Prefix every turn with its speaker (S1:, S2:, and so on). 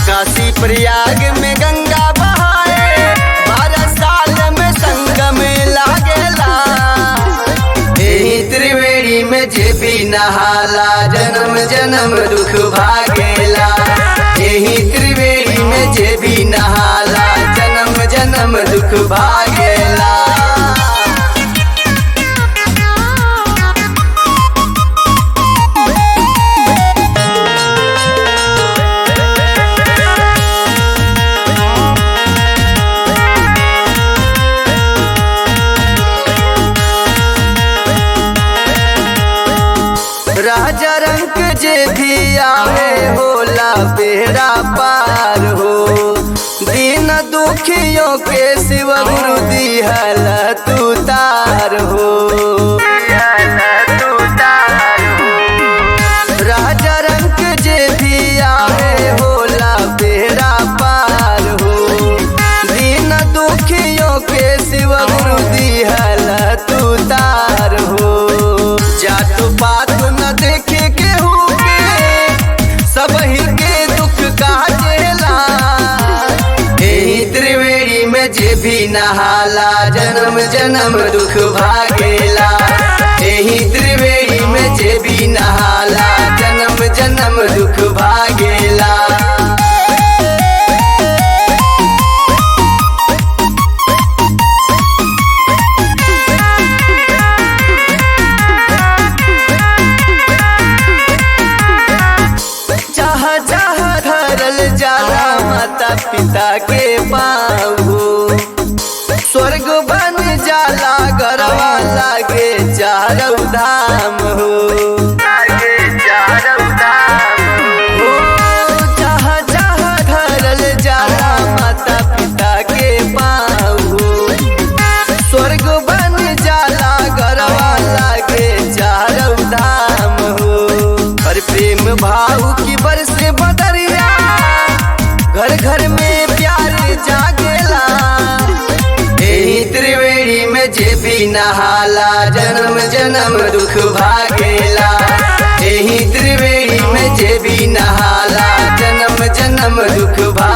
S1: काशी प्रयाग में गंगा बहाए, 12 साल में संगम लागेला। एही त्रिवेणी में जे भी नहाला, जन्म जन्म दुख भागेला। एही त्रिवेणी में जे भी नहाला, जन्म जन्म दुख भागेला। राजा रंग जे भी आवे होला बेड़ा पार हो। दीन दुखियों के शिव गुरु दिहल तू तार हो। राजा रंग जे भी आवे होला बेड़ा पार हो। दीन दुखियों के शिव गुरु दिहल तू तार हो। जात पात न देखे केहू के, सबही के दुख काटेला। एही त्रिवेणी में जे भी नहाला, जन्म जन्म दुख भागेला। एही त्रिवेणी में जे भी नहाला, जन्म जन्म दुख भागेला। जाला माता पिता के पाँव, स्वर्ग बन जाला गरवा लागे चारौ धाम हो। जहाँ जहाँ धरल जाला माता पिता के पाँव, स्वर्ग बन जाला गरवा लागे चारौ धाम हो। और प्रेम भाव की बरसे बदरिया, घर घर में प्यार जागेला। एही त्रिवेणी में जे भी नहाला, जन्म जन्म दुख भागेला। एही त्रिवेणी में जे भी नहाला, जन्म जन्म दुख भागेला।